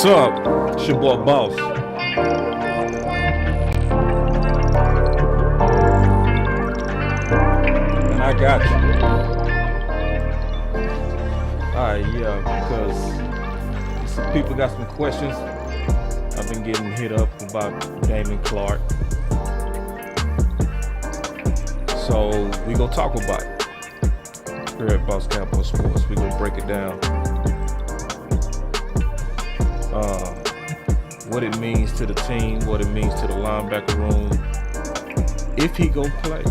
What's up? It's your boy Boss. And I got you. Alright, yeah, because some people got some questions. I've been getting hit up about Damone Clark. So we gonna talk about it here at BossCowboySports. We gonna break it down. What it means to the team, what it means to the linebacker room, if he gonna play.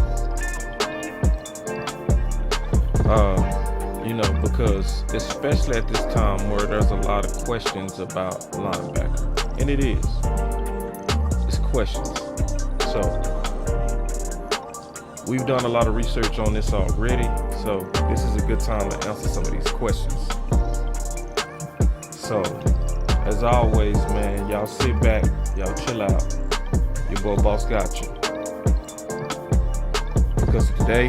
Because especially at this time where there's a lot of questions about linebacker, and it is. It's questions. So we've done a lot of research on this already, so this is a good time to answer some of these questions. So, as always, man, y'all sit back, y'all chill out. Your boy Boss got you. Because today,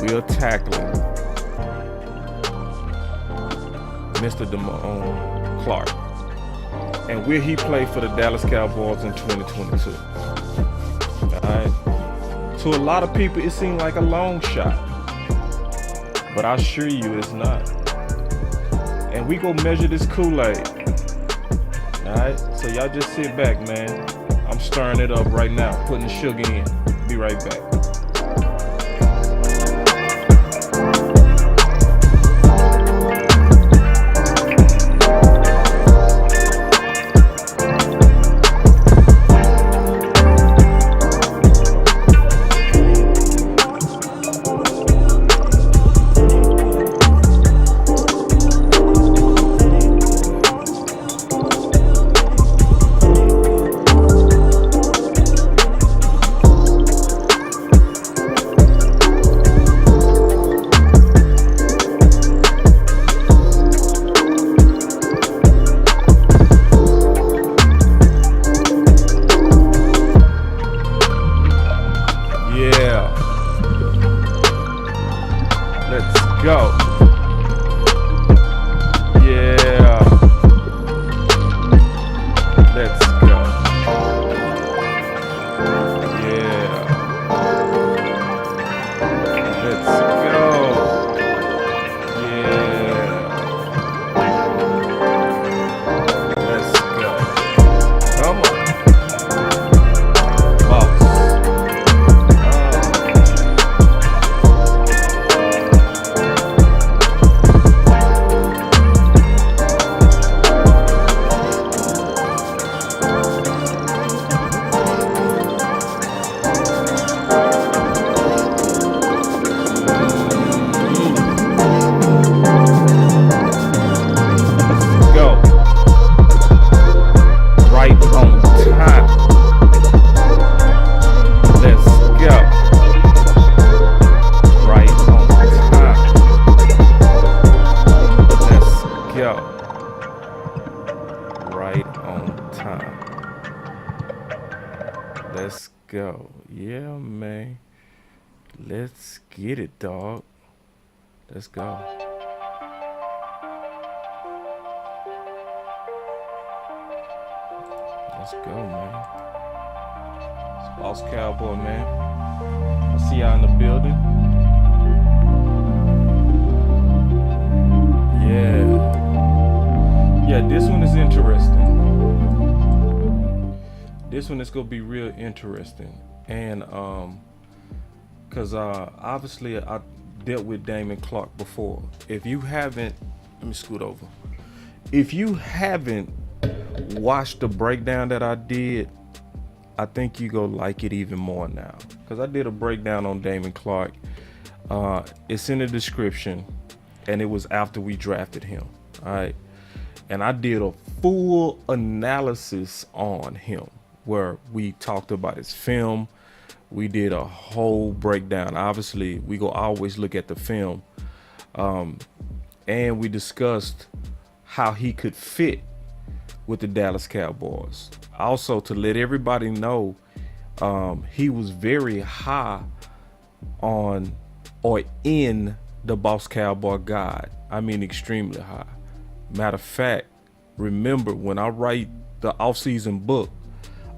we are tackling Mr. Damone Clark. And will he play for the Dallas Cowboys in 2022? Alright? To a lot of people, it seemed like a long shot. But I assure you it's not. And we go measure this Kool-Aid. Alright? So y'all just sit back, man. I'm stirring it up right now, putting the sugar in. Be right back. Go. Yeah. Let's go. Yeah. Let's go. Yeah. Let's go. Come on. Boss. Let's go. Yeah, man. Let's get it, dog. Let's go. Let's go, man. It's Boss Cowboy, man. I see y'all in the building. Yeah, this one is interesting. This one is gonna be real interesting, and because obviously I dealt with Damone Clark before. If you haven't, let me scoot over. If you haven't watched the breakdown that I did, I think you go like it even more now, because I did a breakdown on Damone Clark. It's in the description, and it was after we drafted him. All right, and I did a full analysis on him, where we talked about his film. We did a whole breakdown. Obviously, we go always look at the film. And we discussed how he could fit with the Dallas Cowboys. Also, to let everybody know, he was very high on or in the Boss Cowboy guide. I mean, extremely high. Matter of fact, Remember, when I write the offseason book,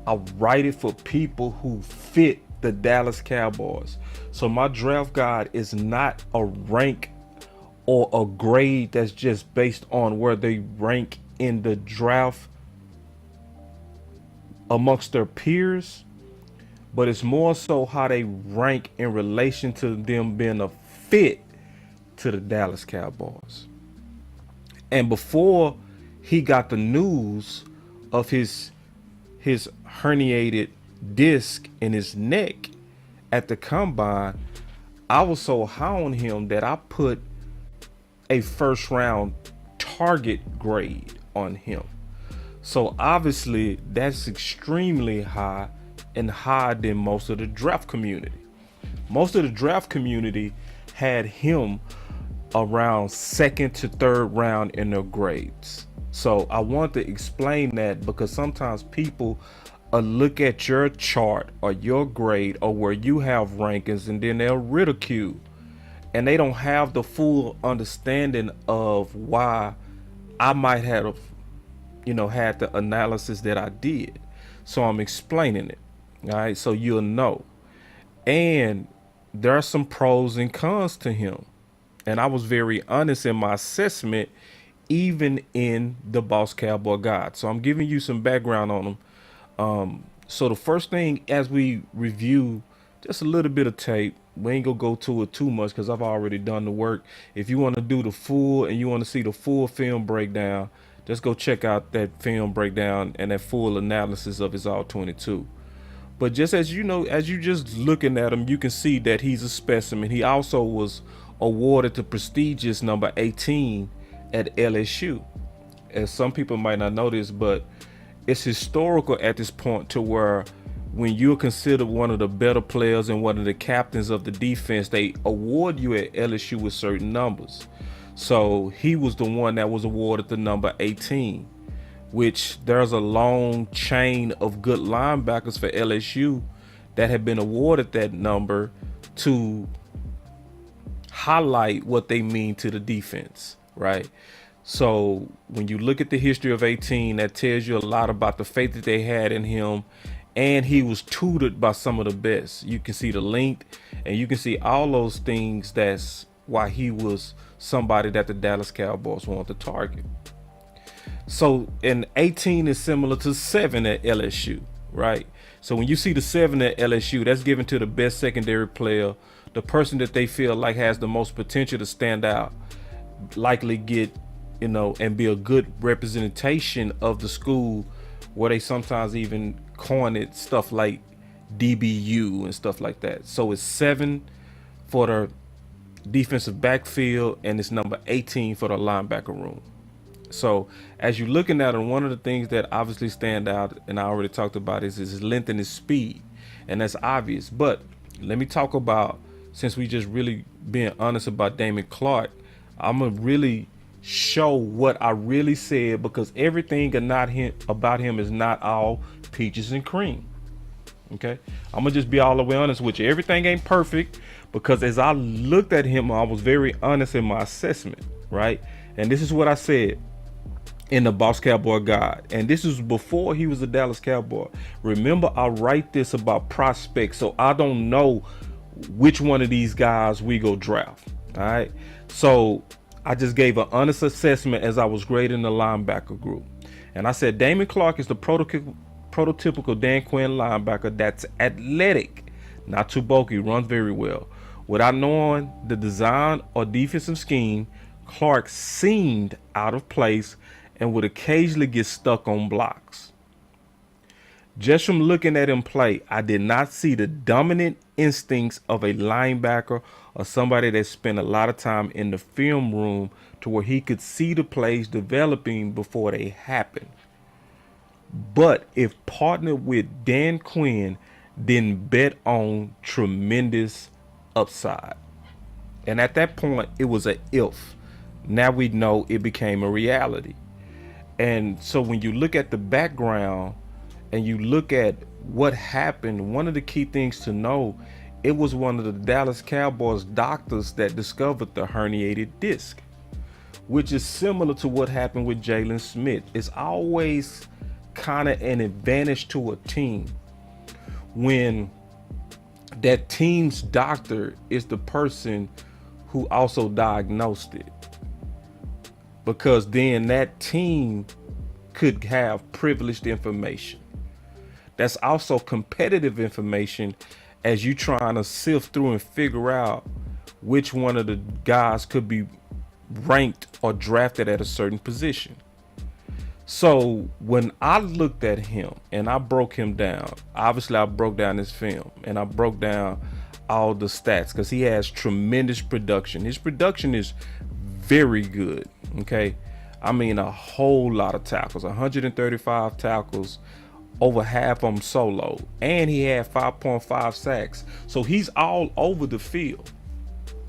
I write it for people who fit the Dallas Cowboys. So my draft guide is not a rank or a grade that's just based on where they rank in the draft amongst their peers, but it's more so how they rank in relation to them being a fit to the Dallas Cowboys. And before he got the news of his herniated disc in his neck at the combine, I was so high on him that I put a first round target grade on him. So obviously that's extremely high, and higher than most of the draft community. Most of the draft community had him around second to third round in their grades. So I want to explain that because sometimes people look at your chart or your grade or where you have rankings, and then they'll ridicule, and they don't have the full understanding of why I might have, had the analysis that I did. So I'm explaining it. All right, so you'll know. And there are some pros and cons to him. And I was very honest in my assessment, even in the Boss Cowboy Guide. So I'm giving you some background on him. So the first thing, as we review just a little bit of tape, we ain't gonna go to it too much because I've already done the work. If you want to do the full and you want to see the full film breakdown, just go check out that film breakdown and that full analysis of his all 22. But just as you just looking at him, you can see that he's a specimen. He also was awarded the prestigious number 18 at LSU. As some people might not know this, but it's historical at this point to where when you're considered one of the better players and one of the captains of the defense, they award you at LSU with certain numbers. So he was the one that was awarded the number 18, which there's a long chain of good linebackers for LSU that have been awarded that number to highlight what they mean to the defense, right? So when you look at the history of 18, that tells you a lot about the faith that they had in him, and he was tutored by some of the best. You can see the length, and you can see all those things. That's why he was somebody that the Dallas Cowboys wanted to target. So, and 18 is similar to 7 at LSU, right? So when you see the 7 at LSU, that's given to the best secondary player, the person that they feel like has the most potential to stand out, likely get, and be a good representation of the school, where they sometimes even coin it stuff like DBU and stuff like that. So it's 7 for the defensive backfield, and it's number 18 for the linebacker room. So as you're looking at him, one of the things that obviously stand out, and I already talked about, is his length and his speed, and that's obvious. But let me talk about, since we just really being honest about Damone Clark, I'm gonna really show what I really said, because everything about him is not all peaches and cream. Okay, I'm gonna just be all the way honest with you. Everything ain't perfect, because as I looked at him, I was very honest in my assessment, right? And this is what I said in the Boss Cowboy Guide, and this is before he was a Dallas Cowboy. Remember, I write this about prospects, so I don't know which one of these guys we go draft. All right, so I just gave an honest assessment as I was grading the linebacker group, and I said Damone Clark is the prototypical Dan Quinn linebacker that's athletic, not too bulky, runs very well. Without knowing the design or defensive scheme, Clark seemed out of place and would occasionally get stuck on blocks. Just from looking at him play, I did not see the dominant instincts of a linebacker or somebody that spent a lot of time in the film room to where he could see the plays developing before they happen. But if partnered with Dan Quinn, then bet on tremendous upside. And at that point, it was a if. Now we know it became a reality. And so when you look at the background and you look at what happened, one of the key things to know, it was one of the Dallas Cowboys doctors that discovered the herniated disc. which is similar to what happened with Jalen Smith. It's always kind of an advantage to a team when that team's doctor is the person who also diagnosed it, because then that team could have privileged information. That's also competitive information as you trying to sift through and figure out which one of the guys could be ranked or drafted at a certain position. So when I looked at him and I broke him down, obviously I broke down his film and I broke down all the stats because he has tremendous production. His production is very good. Okay. I mean, a whole lot of tackles, 135 tackles, over half of them solo, and he had 5.5 sacks. So he's all over the field.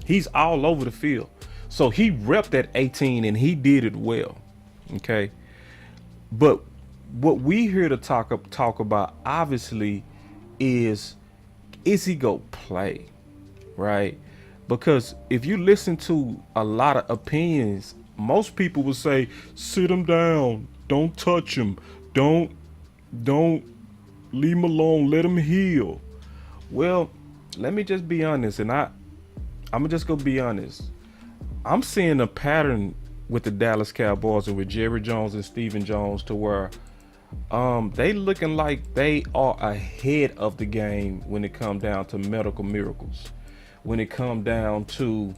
He's all over the field. So he repped at 18 and he did it well. Okay. But what we here to talk about obviously is he go play, right? Because if you listen to a lot of opinions, most people will say, sit him down, don't touch him, don't leave him alone, let him heal. Well, let me just be honest, and I'm just gonna be honest. I'm seeing a pattern with the Dallas Cowboys and with Jerry Jones and Stephen Jones to where they looking like they are ahead of the game when it comes down to medical miracles, when it comes down to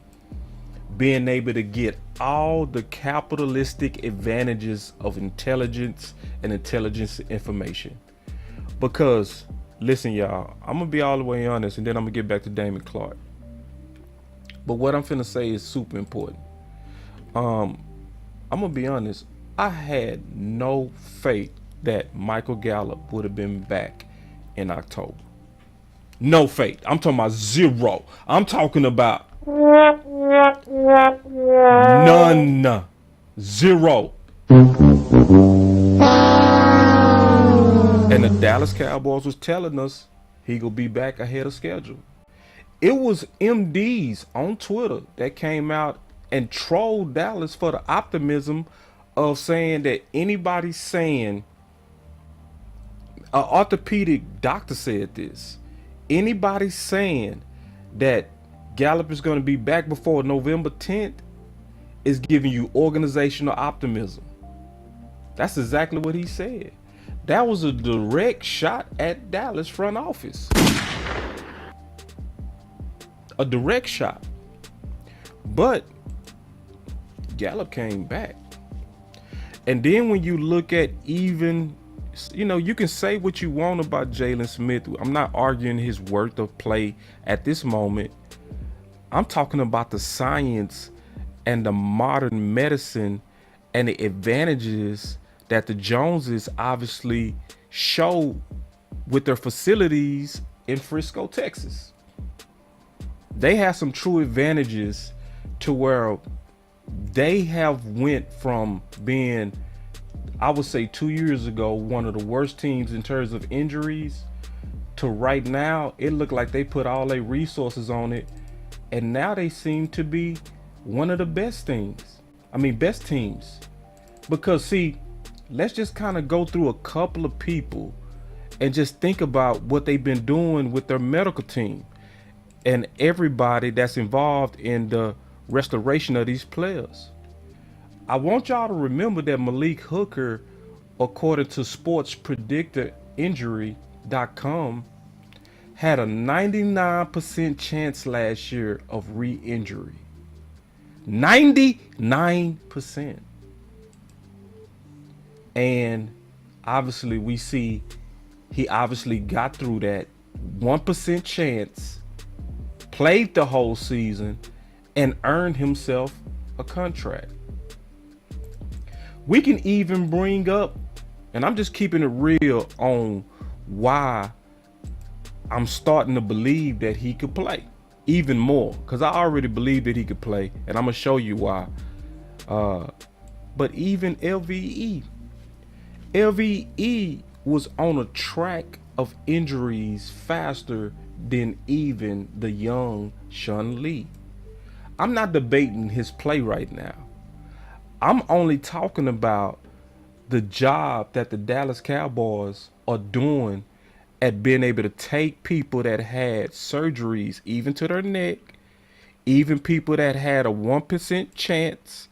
being able to get all the capitalistic advantages of intelligence and intelligence information. Because listen, y'all, I'm gonna be all the way honest and then I'm gonna get back to Damone Clark. But what I'm finna say is super important. I'm gonna be honest, I had no faith that Michael Gallup would have been back in October. No faith. I'm talking about zero. I'm talking about none. Zero. And the Dallas Cowboys was telling us he gonna be back ahead of schedule. It was MDs on Twitter that came out and trolled Dallas for the optimism of saying that anybody saying, an orthopedic doctor said this, anybody saying that Gallup is going to be back before November 10th is giving you organizational optimism. That's exactly what he said. That was a direct shot at Dallas front office. A direct shot. But Gallup came back. And then when you look at even, you can say what you want about Jalen Smith. I'm not arguing his worth of play at this moment. I'm talking about the science and the modern medicine and the advantages that the Joneses obviously show with their facilities in Frisco, Texas. They have some true advantages to where they have went from being, I would say 2 years ago, one of the worst teams in terms of injuries, to right now, it looked like they put all their resources on it. And now they seem to be one of the best teams. Because see, let's just kind of go through a couple of people and just think about what they've been doing with their medical team and everybody that's involved in the restoration of these players. I want y'all to remember that Malik Hooker, according to sportspredictorinjury.com, had a 99% chance last year of re-injury. 99%. And obviously we see he obviously got through that 1% chance, played the whole season, and earned himself a contract. We can even bring up, and I'm just keeping it real on why I'm starting to believe that he could play even more, because I already believe that he could play, and I'm gonna show you why. But even LVE was on a track of injuries faster than even the young Sean Lee. I'm not debating his play right now. I'm only talking about the job that the Dallas Cowboys are doing at being able to take people that had surgeries, even to their neck, even people that had a 1% chance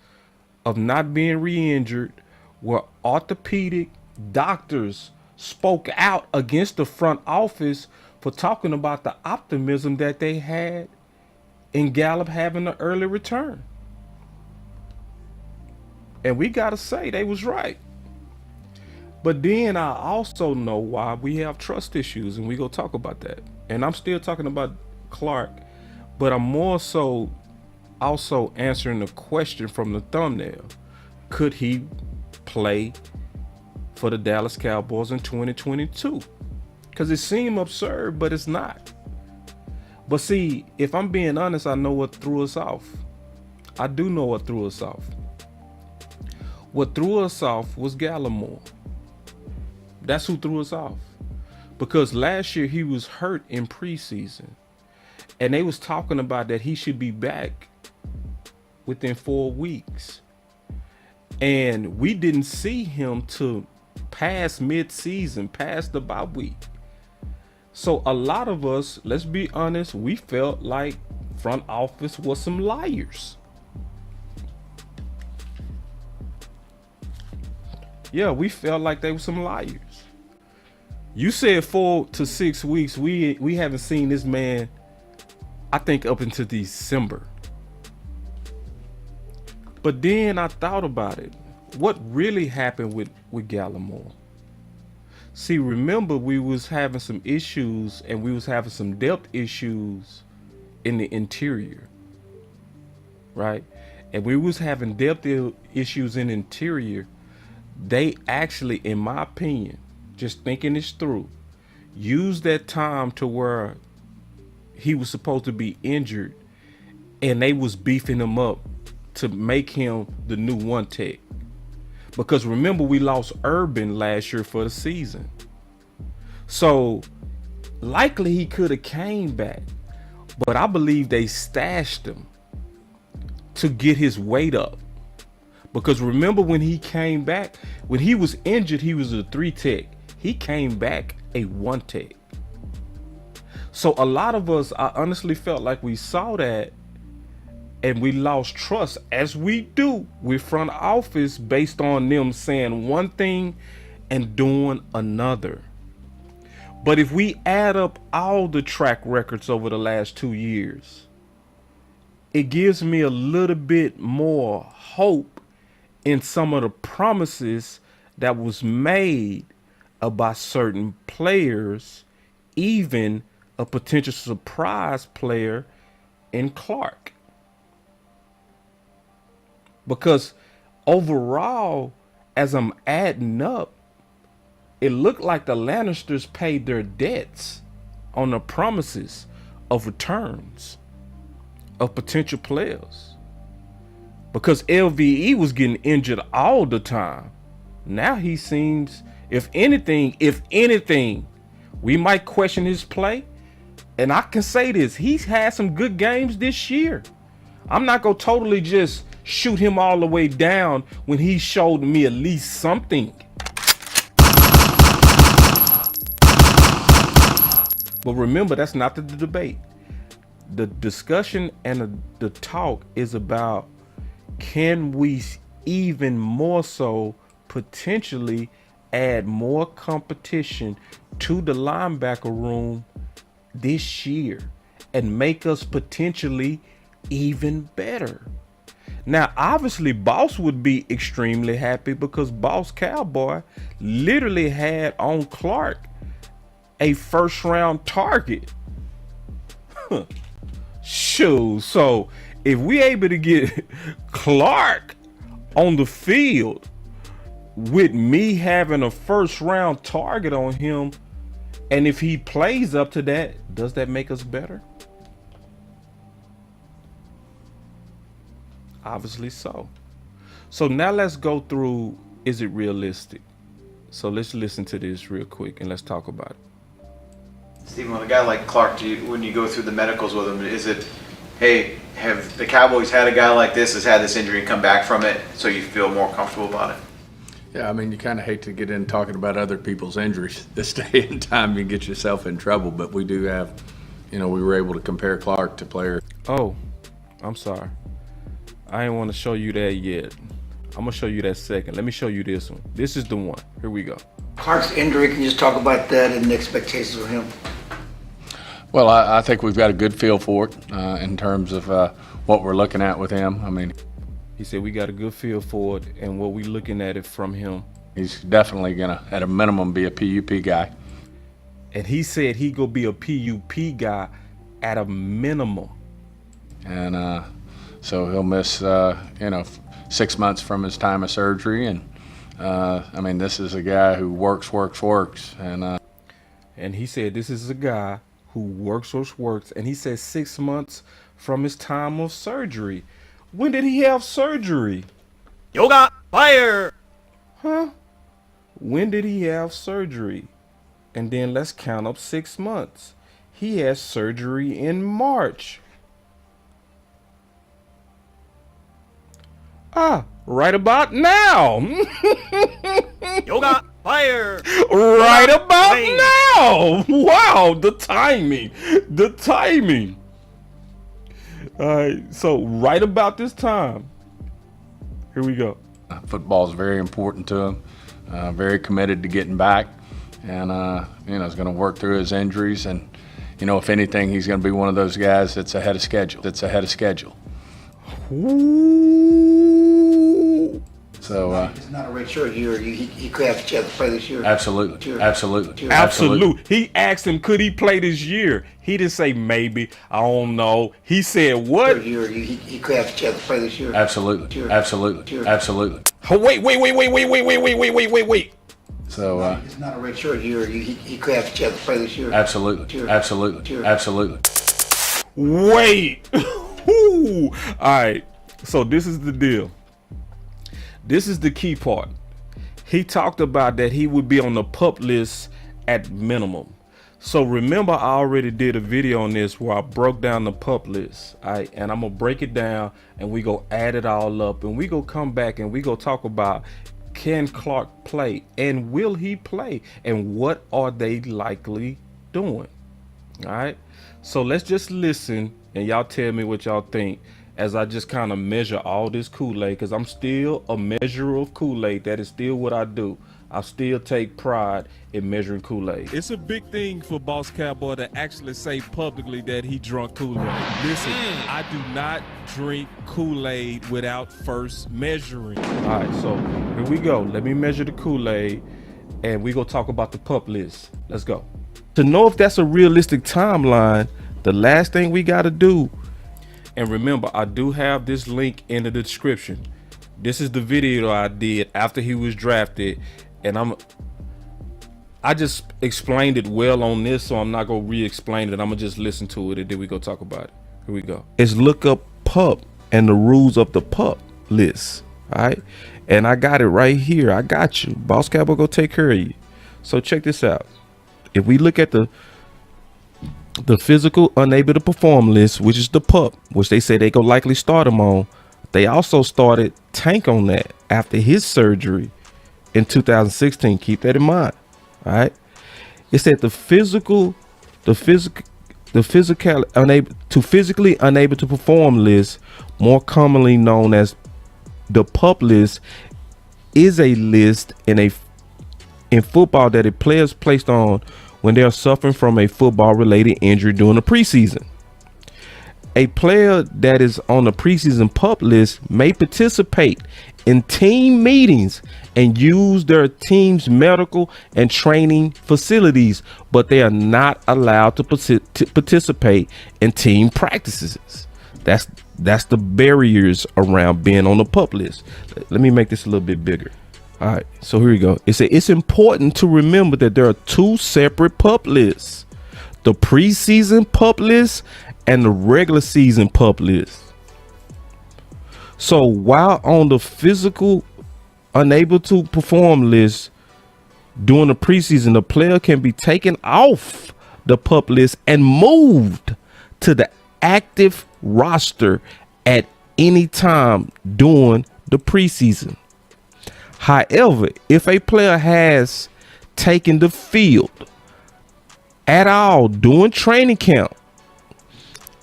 of not being re-injured, where orthopedic doctors spoke out against the front office for talking about the optimism that they had in Gallup having an early return. And we got to say they was right. But then I also know why we have trust issues, and we go talk about that. And I'm still talking about Clark, but I'm more so also answering the question from the thumbnail. Could he play for the Dallas Cowboys in 2022? Because it seemed absurd, but it's not. But see, if I'm being honest, I know what threw us off. I do know what threw us off. What threw us off was Gallimore. That's who threw us off. Because last year he was hurt in preseason. And they was talking about that he should be back within 4 weeks. And we didn't see him to past mid-season, past the bye week. So a lot of us, let's be honest, we felt like front office was some liars. Yeah, we felt like they were some liars. You said 4 to 6 weeks. We haven't seen this man, I think, up until December. But then I thought about it. What really happened with Gallimore? See, remember we was having some issues, and we was having some depth issues in the interior, right? And we was having depth issues in the interior. They actually, in my opinion, just thinking this through, used that time to where he was supposed to be injured, and they was beefing him up to make him the new one tech. Because remember, we lost Urban last year for the season. So likely he could have came back, but I believe they stashed him to get his weight up. Because remember, when he came back, when he was injured, he was a 3 tech. He came back a 1 tech. So a lot of us, I honestly felt like we saw that, and we lost trust, as we do with front office, based on them saying one thing and doing another. But if we add up all the track records over the last 2 years, it gives me a little bit more hope in some of the promises that was made about certain players, even a potential surprise player in Clark. Because overall, as I'm adding up, it looked like the Lannisters paid their debts on the promises of returns of potential players. Because LVE was getting injured all the time. Now he seems, if anything, we might question his play. And I can say this, he's had some good games this year. I'm not going to totally just shoot him all the way down when he showed me at least something. But remember, that's not the debate. The discussion and the talk is about, can we even more so potentially add more competition to the linebacker room this year and make us potentially even better? Now, obviously, Boss would be extremely happy, because Boss Cowboy literally had on Clark a first-round target. Shoot, so if we able to get Clark on the field with me having a first-round target on him, and if he plays up to that, does that make us better? Obviously so. So now let's go through, is it realistic? So let's listen to this real quick and let's talk about it. Stephen, with a guy like Clark, when you go through the medicals with him, is it Hey, have the Cowboys had a guy like this, has had this injury and come back from it, so you feel more comfortable about it? Yeah, I mean, you kind of hate to get in talking about other people's injuries this day and time. You get yourself in trouble, but we do have, we were able to compare Clark to players. Oh, I'm sorry. I ain't want to show you that yet. I'm going to show you that second. Let me show you this one. This is the one. Here we go. Clark's injury, can you just talk about that and the expectations of him? Well, I think we've got a good feel for it in terms of what we're looking at with him. I mean, He said we got a good feel for it and what we looking at it from him. he's definitely going to, at a minimum, be a PUP guy. And he said he gonna be a PUP guy at a minimum. And so he'll miss, 6 months from his time of surgery. And, I mean, this is a guy who works. And he said this is a guy who works. And he said 6 months from his time of surgery. When did he have surgery? Yoga fire. Huh? When did he have surgery? And then let's count up 6 months. He had surgery in March. Right about now. Yoga fire. Right about now. Wow, the timing. The timing. All right, so right about this time. Here we go. Football is very important to him, very committed to getting back, and, is going to work through his injuries. And, if anything, he's going to be one of those guys that's ahead of schedule. Ooh. So It's not a redshirt year. He could have a chance to play this year. absolutely. He asked him, could he play this year? He didn't say maybe. I don't know. He said what? He could have a chance to play this year. Absolutely. Oh, wait. So It's not a redshirt year. He could have a chance to play this year. absolutely. Wait. All right. So this is the deal. This is the key part. He talked about that he would be on the PUP list at minimum. So remember, I already did a video on this where I broke down the PUP list. And I'm gonna break it down and we go add it all up and we go come back and we go talk about, can Clark play and will he play and what are they likely doing? All right. So let's just listen and y'all tell me what y'all think as I just kind of measure all this Kool-Aid, because I'm still a measurer of Kool-Aid. That is still what I do. I still take pride in measuring Kool-Aid. It's a big thing for Boss Cowboy to actually say publicly that he drunk Kool-Aid. Listen, I do not drink Kool-Aid without first measuring. All right, so here we go. Let me measure the Kool-Aid and we go talk about the PUP list. Let's go. To know if that's a realistic timeline, the last thing we got to do, and remember, I do have this link in the description. This is the video I did after he was drafted, and I just explained it well on this, so I'm not gonna re-explain it. I'm gonna just listen to it and then we go talk about it. Here we go. It's look up PUP and the rules of the PUP list. All right, and I got it right here. I got you. Boss Cowboy go take care of you. So check this out. If we look at the physical unable to perform list, which is the PUP, which they say they go likely start him on. They also started Tank on that after his surgery in 2016. Keep that in mind. All right. It said the physically unable to perform list, more commonly known as the PUP list, is a list in football that a player is placed on when they are suffering from a football-related injury during the preseason. A player that is on the preseason PUP list may participate in team meetings and use their team's medical and training facilities, but they are not allowed to participate in team practices. That's the barriers around being on the PUP list. Let me make this a little bit bigger. All right, so here we go. It says it's important to remember that there are two separate PUP lists: the preseason PUP list and the regular season PUP list. So while on the physical unable to perform list during the preseason, the player can be taken off the PUP list and moved to the active roster at any time during the preseason. However, if a player has taken the field at all during training camp,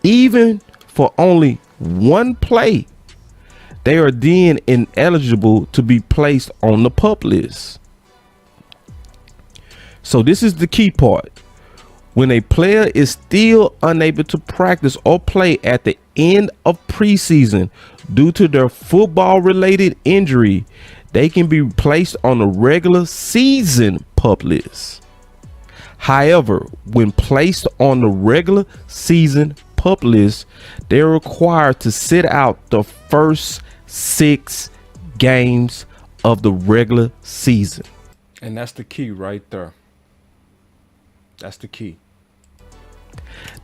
even for only one play, they are then ineligible to be placed on the PUP list. So this is the key part. When a player is still unable to practice or play at the end of preseason due to their football-related injury, they can be placed on the regular season PUP list. However, when placed on the regular season PUP list, they're required to sit out the first 6 games of the regular season. And that's the key right there. That's the key.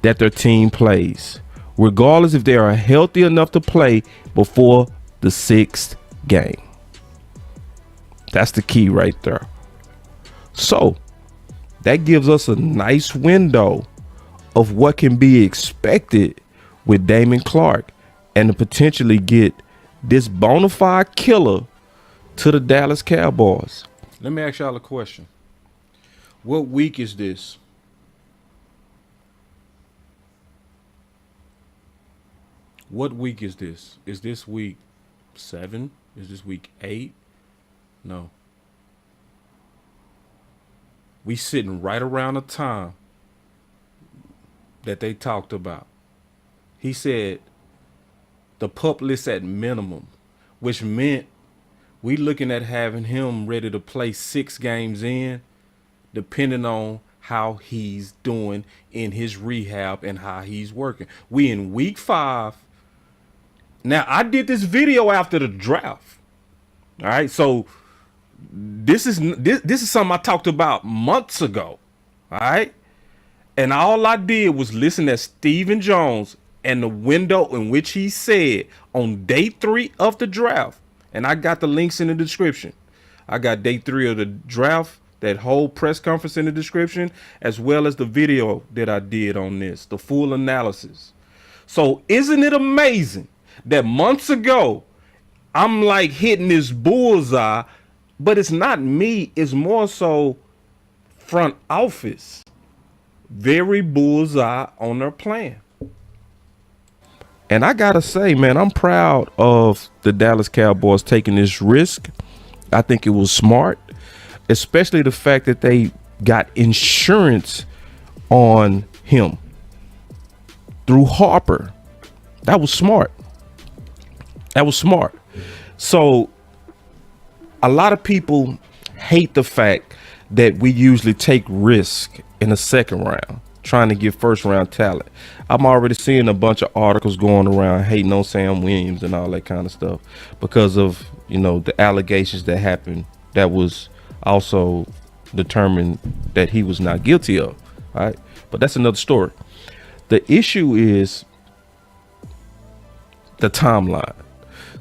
That their team plays, regardless if they are healthy enough to play before the 6th game. That's the key right there. So that gives us a nice window of what can be expected with Damone Clark and to potentially get this bona fide killer to the Dallas Cowboys. Let me ask y'all a question. What week is this? What week is this? Is this week 7? Is this week 8? No. We sitting right around the time that they talked about. He said the PUP list at minimum, which meant we looking at having him ready to play 6 games in, depending on how he's doing in his rehab and how he's working. We in week 5. Now, I did this video after the draft. All right, so this is something I talked about months ago. All right, and all I did was listen to Stephen Jones and the window in which he said on day 3 of the draft, and I got the links in the description. I got day 3 of the draft, that whole press conference in the description, as well as the video that I did on this, the full analysis. So isn't it amazing that months ago I'm like hitting this bullseye, but it's not me, it's more so front office. Very bullseye on their plan. And I gotta say, man, I'm proud of the Dallas Cowboys taking this risk. I think it was smart, especially the fact that they got insurance on him through Harper. That was smart. That was smart. So a lot of people hate the fact that we usually take risk in the 2nd round, trying to get 1st round talent. I'm already seeing a bunch of articles going around hating on Sam Williams and all that kind of stuff because of, you know, the allegations that happened that was also determined that he was not guilty of. All right, but that's another story. The issue is the timeline.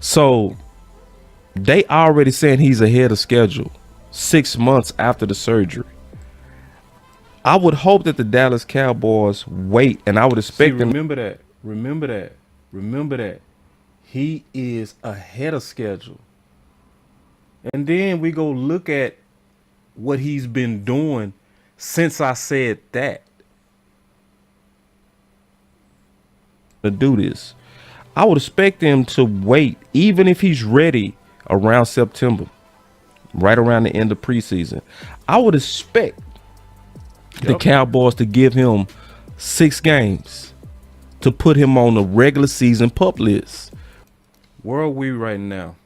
So they already saying he's ahead of schedule 6 months after the surgery. I would hope that the Dallas Cowboys wait, and I would expect them. Remember that. He is ahead of schedule. And then we go look at what he's been doing since I said that. To do this, I would expect him to wait, even if he's ready around September, right around the end of preseason. I would expect the Cowboys to give him 6 games to put him on the regular season PUP list. Where are we right now?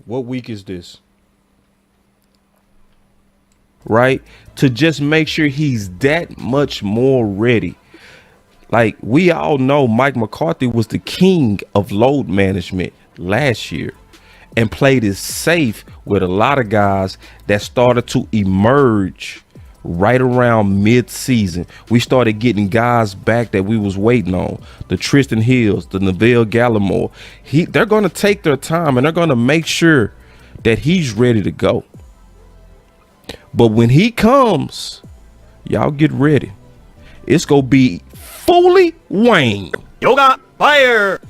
What week is this? Right? To just make sure he's that much more ready. Like, we all know Mike McCarthy was the king of load management last year and played it safe with a lot of guys that started to emerge right around mid-season. We started getting guys back that we was waiting on. The Tristan Hills, the Neville Gallimore. They're going to take their time and they're going to make sure that he's ready to go. But when he comes, y'all get ready. It's gonna be fully Wayne. Yoga fire.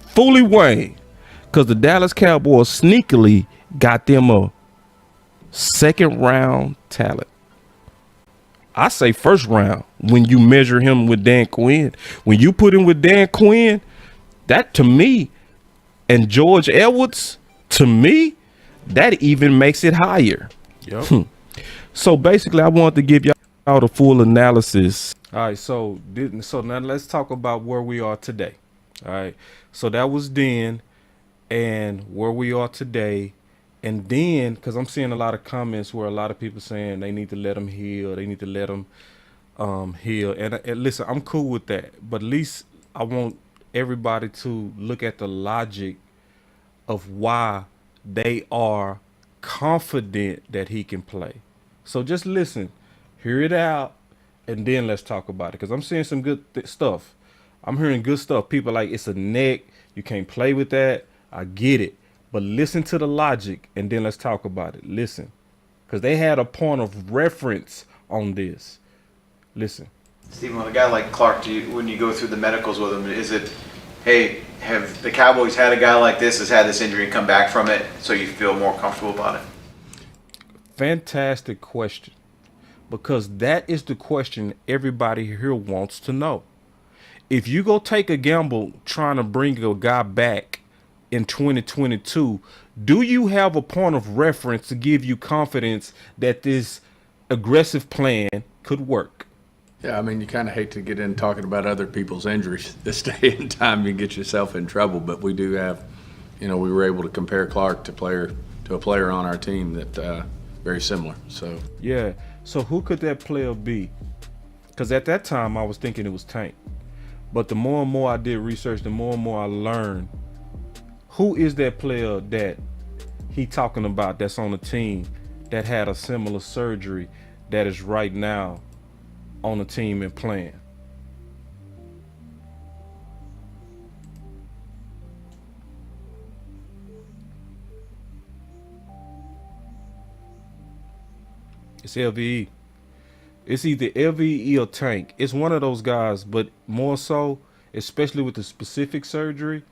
Fully Wayne. Because the Dallas Cowboys sneakily got them a second round talent. I say first round when you measure him with Dan Quinn. When you put him with Dan Quinn, that to me, and George Edwards, to me, that even makes it higher. Yep. So basically, I wanted to give y'all the full analysis. All right, so now let's talk about where we are today. All right, so that was then, and where we are today, and then because I'm seeing a lot of comments where a lot of people saying they need to let him heal, they need to let him heal, and listen, I'm cool with that, but at least I want everybody to look at the logic of why they are confident that he can play. So just listen, hear it out, and then let's talk about it. Because I'm seeing some good stuff. I'm hearing good stuff. People like, it's a neck. You can't play with that. I get it. But listen to the logic, and then let's talk about it. Listen. Because they had a point of reference on this. Listen. Stephen, with a guy like Clark, when you go through the medicals with him, is it, hey, have the Cowboys had a guy like this, has had this injury and come back from it, so you feel more comfortable about it? Fantastic question. Because that is the question everybody here wants to know. If you go take a gamble trying to bring a guy back in 2022, do you have a point of reference to give you confidence that this aggressive plan could work? Yeah, I mean, you kind of hate to get in talking about other people's injuries this day and time. You get yourself in trouble, but we do have, we were able to compare Clark to a player on our team that very similar. So yeah. So who could that player be? Because at that time I was thinking it was Tank, but the more and more I did research, the more and more I learned who is that player that he talking about that's on the team that had a similar surgery that is right now on the team and playing. It's LVE. It's either LVE or Tank. It's one of those guys, but more so, especially with the specific surgery,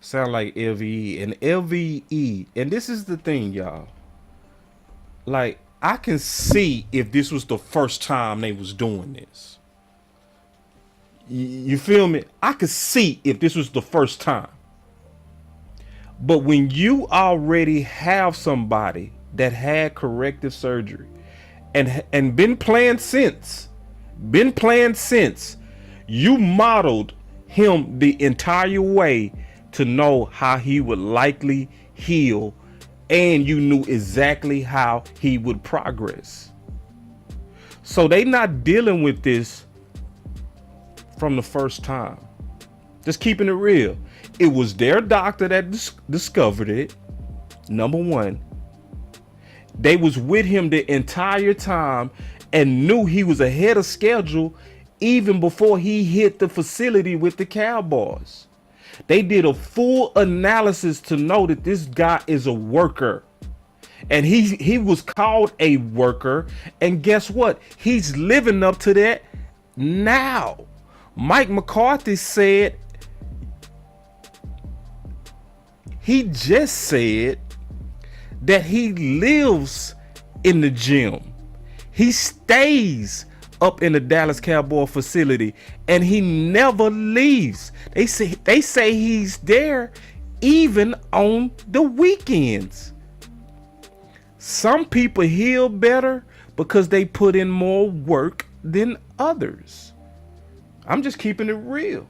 sound like LVE. And LVE, and this is the thing, y'all. Like, I can see if this was the first time they was doing this. You feel me? I could see if this was the first time. But when you already have somebody that had corrective surgery and been playing since, you modeled him the entire way to know how he would likely heal, and you knew exactly how he would progress. So they not dealing with this from the first time. Just keeping it real. It was their doctor that discovered it. Number one. They was with him the entire time and knew he was ahead of schedule even before he hit the facility with the Cowboys. They did a full analysis to know that this guy is a worker. And he was called a worker. And guess what? He's living up to that now. Mike McCarthy said, he just said that he lives in the gym. He stays up in the Dallas Cowboy facility and he never leaves. They say he's there even on the weekends. Some people heal better because they put in more work than others. I'm just keeping it real.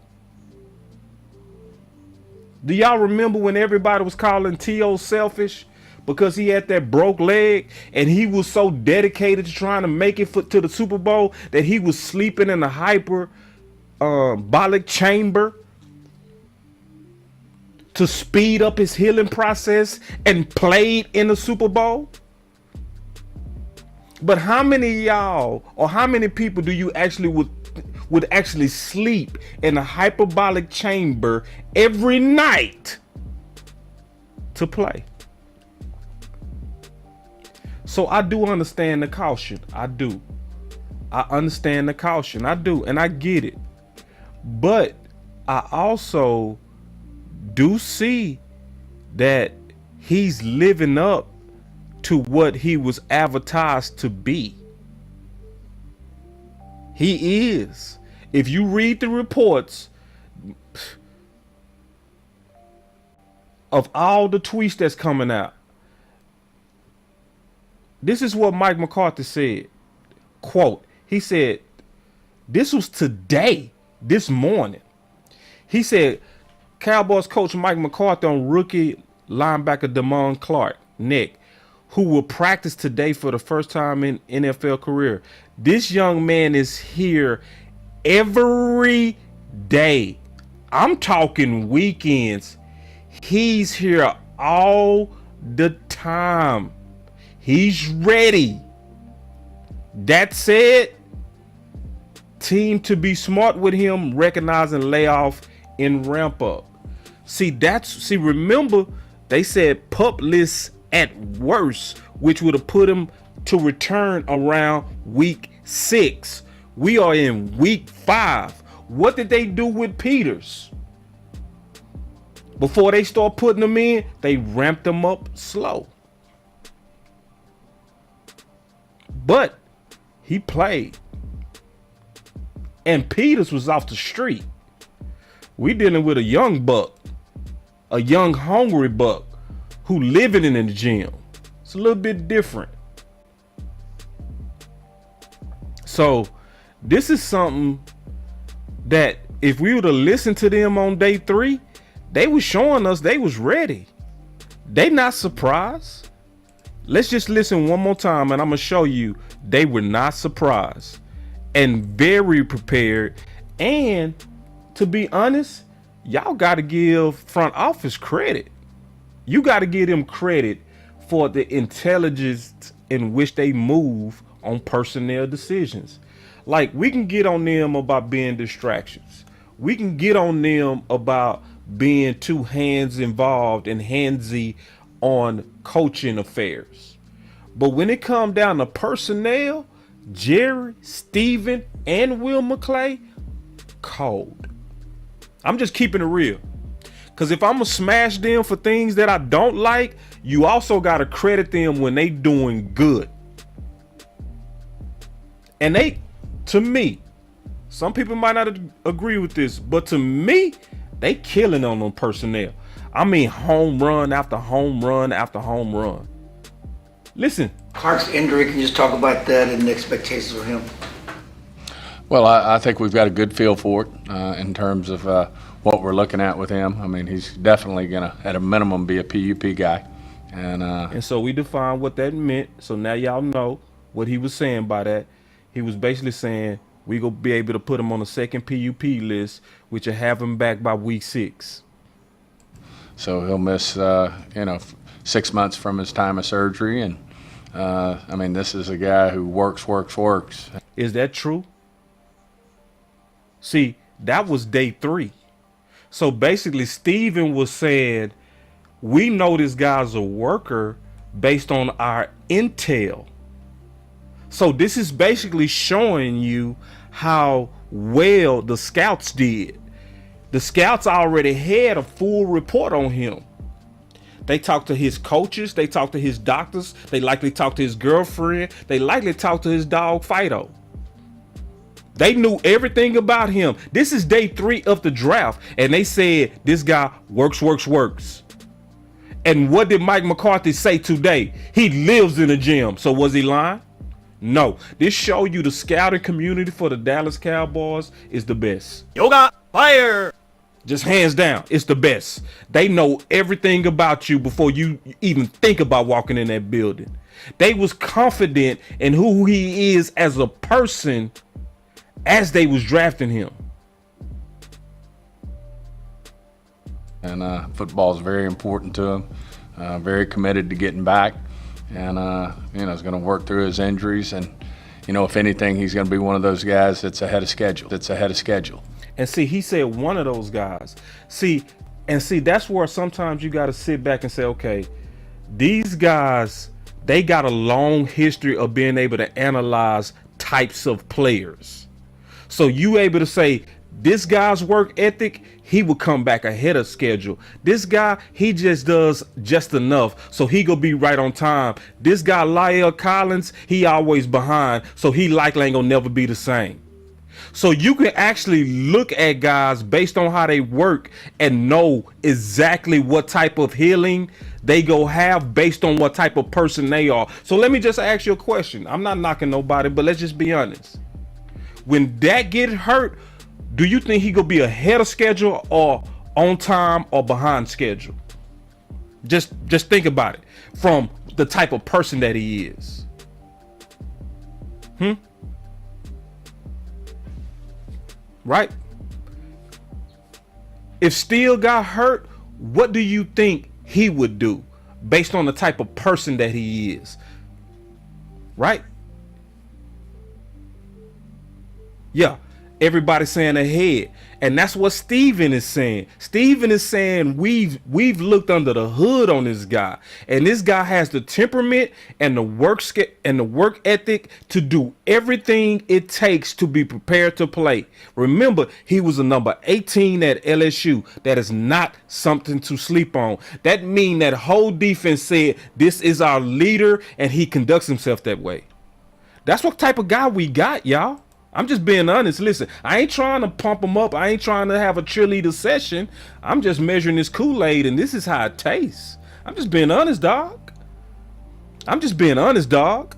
Do y'all remember when everybody was calling T.O. selfish because he had that broke leg and he was so dedicated to trying to make it to the Super Bowl that he was sleeping in a hyperbolic chamber to speed up his healing process and played in the Super Bowl? But how many of y'all or how many people do you actually would actually sleep in a hyperbolic chamber every night to play? So I do understand the caution. I do. I understand the caution. I do. And I get it. But I also do see that he's living up to what he was advertised to be. He is. If you read the reports of all the tweets that's coming out, this is what Mike McCarthy said. Quote, he said, this was today, this morning. He said, Cowboys coach Mike McCarthy on rookie linebacker Damone Clark, Nick, who will practice today for the first time in NFL career. This young man is here every day. I'm talking weekends. He's here all the time. He's ready. That said, team to be smart with him, recognizing layoff and ramp up. See, remember, they said pup list at worst, which would have put him to return around week 6. We are in week 5. What did they do with Peters? Before they start putting them in, they ramped them up slow. But he played. And Peters was off the street. We dealing with a young buck, a young hungry buck who living in the gym. It's a little bit different. So this is something that if we would have listened to them on day 3, they was showing us they was ready. They not surprised. Let's just listen one more time and I'm gonna show you they were not surprised and very prepared. And to be honest, y'all got to give front office credit. You got to give them credit for the intelligence in which they move on personnel decisions. Like, we can get on them about being distractions. We can get on them about being too hands involved and handsy on coaching affairs. But when it comes down to personnel, Jerry, Steven, and Will McClay, cold. I'm just keeping it real. Because if I'm going to smash them for things that I don't like, you also got to credit them when they doing good. And they, to me, some people might not agree with this, but to me, they killing on them personnel. I mean, home run after home run after home run. Listen. Clark's injury, can you just talk about that and the expectations for him? Well, I think we've got a good feel for it in terms of what we're looking at with him. I mean, he's definitely going to, at a minimum, be a PUP guy. And so we defined what that meant. So now y'all know what he was saying by that. He was basically saying we going to be able to put him on the second PUP list, which will have him back by week 6. So he'll miss, 6 months from his time of surgery. And, I mean, this is a guy who works. Is that true? See, that was day 3. So basically, Steven was saying, we know this guy's a worker based on our intel. So this is basically showing you how well the scouts did. The scouts already had a full report on him. They talked to his coaches. They talked to his doctors. They likely talked to his girlfriend. They likely talked to his dog, Fido. They knew everything about him. This is day 3 of the draft. And they said, this guy works. And what did Mike McCarthy say today? He lives in the gym. So was he lying? No. This show you the scouting community for the Dallas Cowboys is the best. Yoga fire. Just hands down, it's the best. They know everything about you before you even think about walking in that building. They was confident in who he is as a person as they was drafting him. And football is very important to him. Very committed to getting back. And, he's going to work through his injuries. And, if anything, he's going to be one of those guys that's ahead of schedule. And see, he said one of those guys. See, that's where sometimes you got to sit back and say, okay, these guys they got a long history of being able to analyze types of players. So you able to say, this guy's work ethic, he will come back ahead of schedule. This guy, he just does just enough, so he gonna be right on time. This guy, Lyle Collins, he always behind, so he likely ain't gonna never be the same. So you can actually look at guys based on how they work and know exactly what type of healing they go have based on what type of person they are. So let me just ask you a question. I'm not knocking nobody, but let's just be honest. When Dak get hurt, do you think he gonna be ahead of schedule or on time or behind schedule? Just think about it from the type of person that he is. Right? If Steele got hurt, what do you think he would do based on the type of person that he is? Right? Yeah. Everybody saying ahead. And that's what Steven is saying. Steven is saying we've looked under the hood on this guy. And this guy has the temperament and the work ethic to do everything it takes to be prepared to play. Remember, he was a number 18 at LSU. That is not something to sleep on. That means that whole defense said this is our leader and he conducts himself that way. That's what type of guy we got, y'all. I'm just being honest. Listen, I ain't trying to pump him up. I ain't trying to have a cheerleader session. I'm just measuring this Kool-Aid, and this is how it tastes. I'm just being honest, dog. I'm just being honest, dog.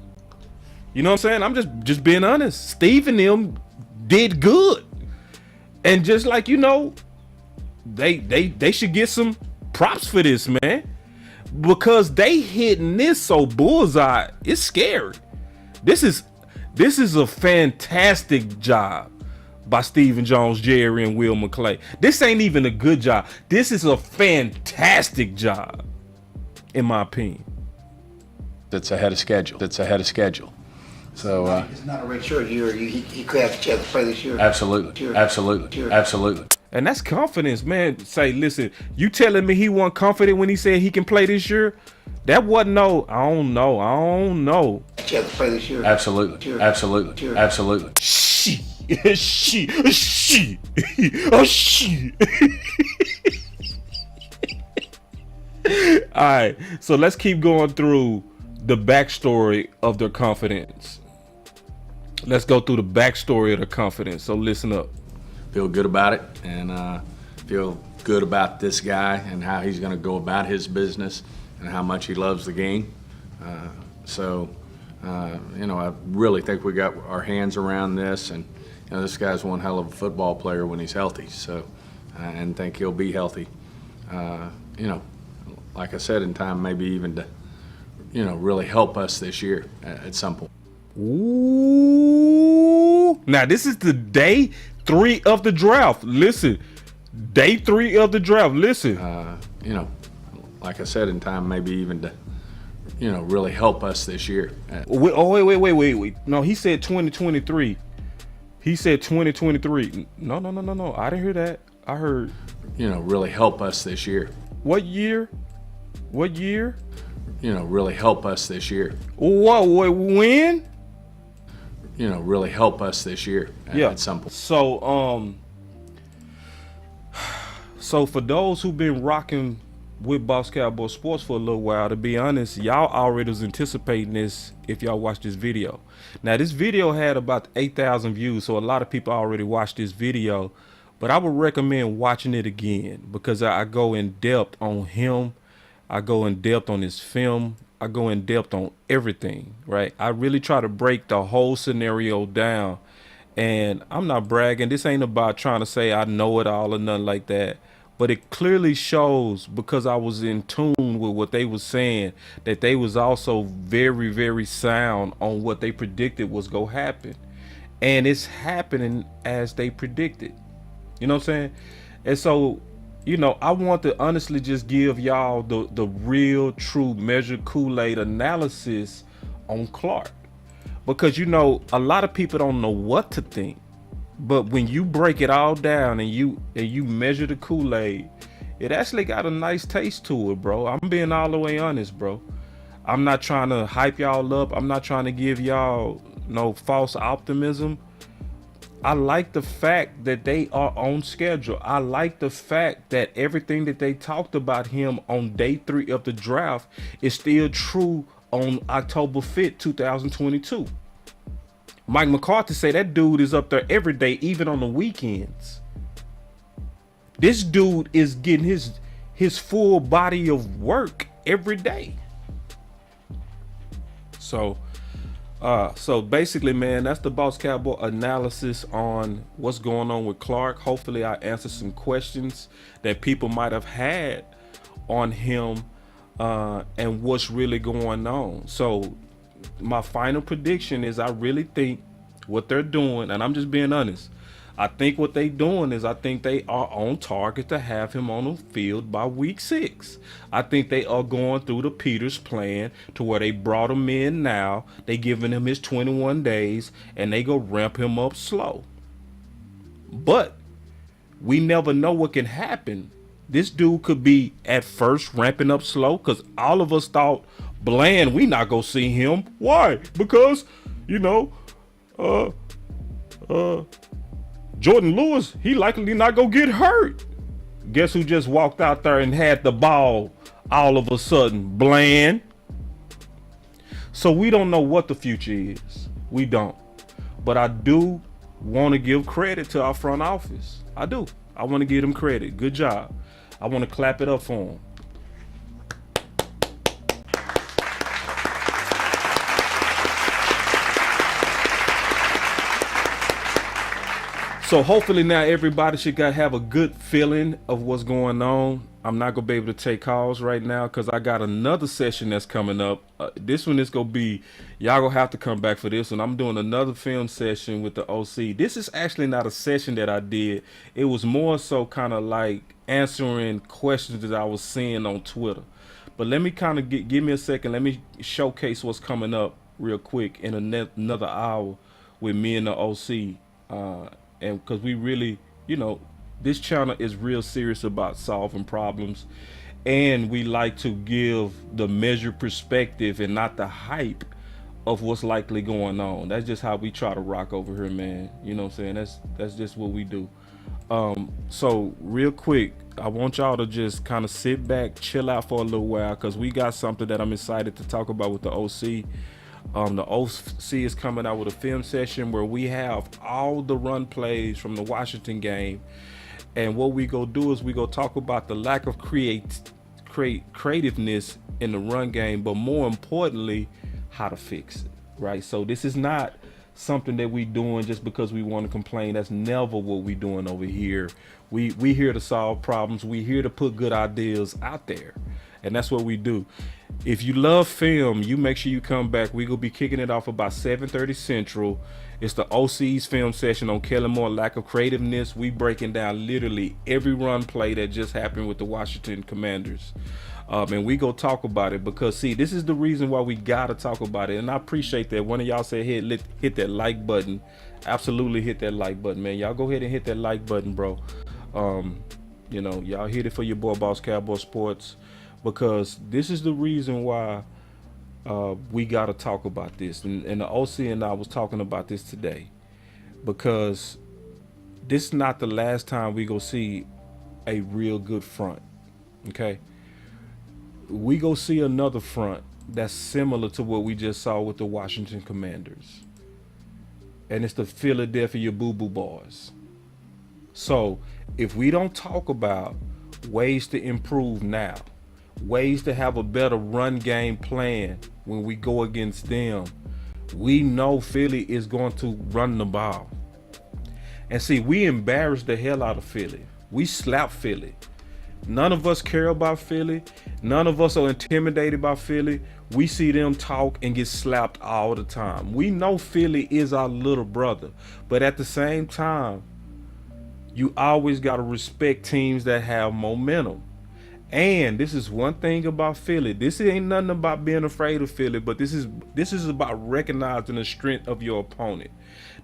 You know what I'm saying? I'm just being honest. Steve and them did good. And just like, you know, they should get some props for this, man. Because they hitting this so bullseye, it's scary. This is a fantastic job by Stephen Jones, Jerry, and Will McClay. This ain't even a good job. This is a fantastic job, in my opinion. That's ahead of schedule. So It's not a redshirt year. He could have a chance to play this year. absolutely. And that's confidence, man. Say, listen, you telling me he wasn't confident when he said he can play this year? That wasn't no, I don't know. Chance to play this year. Absolutely. Shit. All right, so let's keep going through the backstory of their confidence. Let's go through the backstory of their confidence. So listen up. Feel good about it, and feel good about this guy and how he's going to go about his business and how much he loves the game. You know, I really think we got our hands around this, and you know, this guy's one hell of a football player when he's healthy. So, and think he'll be healthy. You know, like I said, in time, maybe even to, you know, really help us this year at some point. Ooh. Now this is the day 3 of the draft. Listen, day 3 of the draft. Listen. You know, like I said, in time, maybe even to, you know, really help us this year. Wait. No, he said 2023. He said 2023. No. I didn't hear that. I heard, you know, really help us this year. What year? You know, really help us this year. Whoa, when? You know, really help us this year at some point. So for those who've been rocking with Boss Cowboy Sports for a little while, to be honest, y'all already was anticipating this if y'all watched this video. Now this video had about 8,000 views, so a lot of people already watched this video, but I would recommend watching it again because I go in depth on him. I go in depth on his film. I go in depth on everything, right? I really try to break the whole scenario down, and I'm not bragging. This ain't about trying to say I know it all or nothing like that. But it clearly shows, because I was in tune with what they was saying, that they was also very, very sound on what they predicted was going to happen. And it's happening as they predicted. You know what I'm saying? And so, you know, I want to honestly just give y'all the real, true, measured Kool-Aid analysis on Clark. Because, you know, a lot of people don't know what to think. But when you break it all down and you measure the Kool-Aid, it actually got a nice taste to it, bro. I'm being all the way honest, bro. I'm not trying to hype y'all up. I'm not trying to give y'all no false optimism. I like the fact that they are on schedule. I like the fact that everything that they talked about him on day 3 of the draft is still true on October 5th, 2022. Mike McCarthy say that dude is up there every day, even on the weekends. This dude is getting his full body of work every day. So basically, man, that's the Boss Cowboy analysis on what's going on with Clark. Hopefully I answered some questions that people might have had on him and what's really going on. So my final prediction is I really think what they're doing, and I'm just being honest, I think what they doing is I think they are on target to have him on the field by week 6. I think they are going through the Peters plan to where they brought him in now. They giving him his 21 days and they go ramp him up slow. But we never know what can happen. This dude could be at first ramping up slow because all of us thought Bland, we not gonna see him. Why? Because, Jordan Lewis, he likely not gonna get hurt. Guess who just walked out there and had the ball all of a sudden? Bland. So we don't know what the future is. We don't. But I do want to give credit to our front office. I do. I want to give them credit. Good job. I want to clap it up for them. So hopefully now everybody should have a good feeling of what's going on. I'm not gonna be able to take calls right now because I got another session that's coming up. This one is gonna be, y'all gonna have to come back for this one. I'm doing another film session with the OC. This is actually not a session that I did. It was more so kind of like answering questions that I was seeing on Twitter. But let me kind of give me a second. Let me showcase what's coming up real quick in another hour with me and the OC. And because we really, this channel is real serious about solving problems, and we like to give the measured perspective and not the hype of what's likely going on. That's just how we try to rock over here, man. You know what I'm saying? That's just what we do. So real quick, I want y'all to just kind of sit back, chill out for a little while, because we got something that I'm excited to talk about with the OC. The OC is coming out with a film session where we have all the run plays from the Washington game. And what we go do is we go talk about the lack of creativeness in the run game, but more importantly, how to fix it, right? So this is not something that we doing just because we want to complain. That's never what we doing over here. We here to solve problems. We here to put good ideas out there. And that's what we do. If you love film, you make sure you come back. We gonna be kicking it off about 7:30 Central. It's the OC's film session on Kellen Moore, lack of creativeness. We breaking down literally every run play that just happened with the Washington Commanders. And we go talk about it because, see, this is the reason why we gotta talk about it. And I appreciate that one of y'all said, hit that like button. Absolutely hit that like button, man. Y'all go ahead and hit that like button, bro. Y'all hit it for your boy, Boss Cowboy Sports. Because this is the reason why we got to talk about this. And the OC and I was talking about this today. Because this is not the last time we go see a real good front. Okay? We go see another front that's similar to what we just saw with the Washington Commanders. And it's the Philadelphia Boo Boo Boys. So if we don't talk about ways to improve now, ways to have a better run game plan when we go against them, we know Philly is going to run the ball. And see, we embarrassed the hell out of Philly. We slapped Philly. None of us care about Philly. None of us are intimidated by Philly. We see them talk and get slapped all the time. We know Philly is our little brother. But at the same time, you always got to respect teams that have momentum. And this is one thing about Philly. This ain't nothing about being afraid of Philly, but this is about recognizing the strength of your opponent.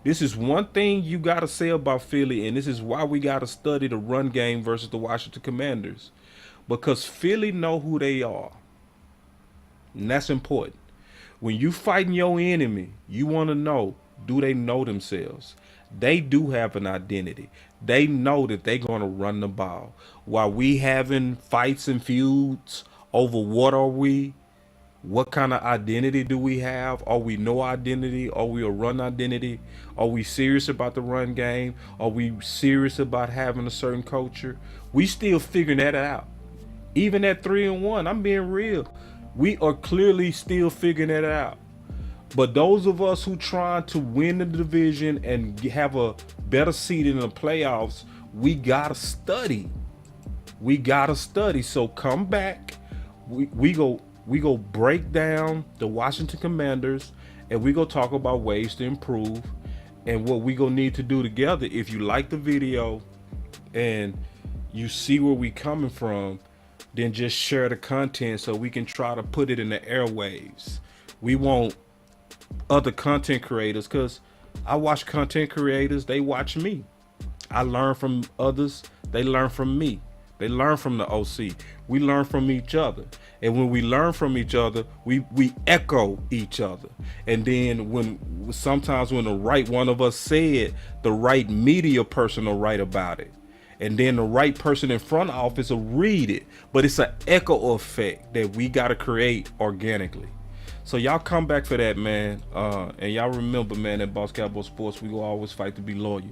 This is one thing you got to say about Philly, and this is why we got to study the run game versus the Washington Commanders. Because Philly know who they are. And that's important. When you fighting your enemy, you want to know, do they know themselves? They do have an identity. They know that they're going to run the ball. While we having fights and feuds over what are we, what kind of identity do we have? Are we no identity? Are we a run identity? Are we serious about the run game? Are we serious about having a certain culture? We still figuring that out. Even at 3-1, I'm being real. We are clearly still figuring that out. But those of us who trying to win the division and have a better seat in the playoffs, we gotta study. We gotta study. So come back. We go break down the Washington Commanders, and we go talk about ways to improve and what we gonna need to do together. If you like the video and you see where we coming from, then just share the content so we can try to put it in the airwaves. We want other content creators, because I watch content creators, they watch me. I learn from others, they learn from me. They learn from the OC. We learn from each other. And when we learn from each other, we echo each other. And then sometimes when the right one of us said, the right media person will write about it. And then the right person in front office will read it. But it's an echo effect that we got to create organically. So y'all come back for that, man. And y'all remember, man, at Boss Cowboy Sports, we will always fight to be loyal.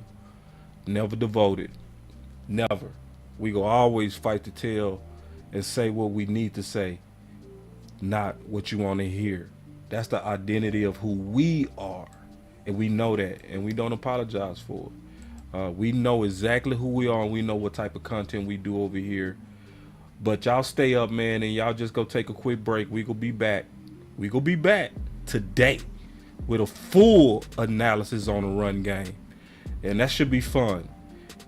Never devoted. Never. We will always fight to tell and say what we need to say, not what you want to hear. That's the identity of who we are. And we know that. And we don't apologize for it. We know exactly who we are, and we know what type of content we do over here. But y'all stay up, man, and y'all just go take a quick break. We gonna be back. We gonna be back today with a full analysis on the run game, and that should be fun.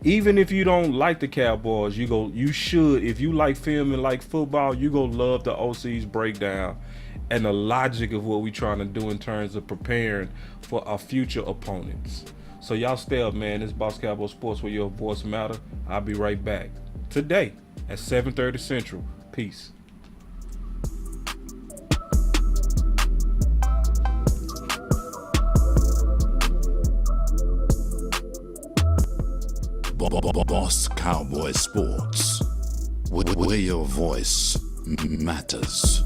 Even if you don't like the Cowboys, you should. If you like film and like football, you gonna love the OC's breakdown and the logic of what we trying to do in terms of preparing for our future opponents. So y'all stay up, man. This is Boss Cowboy Sports, where your voice matter. I'll be right back today at 7:30 Central. Peace. Boss Cowboy Sports, where your voice matters.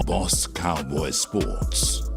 Boss Cowboy Sports.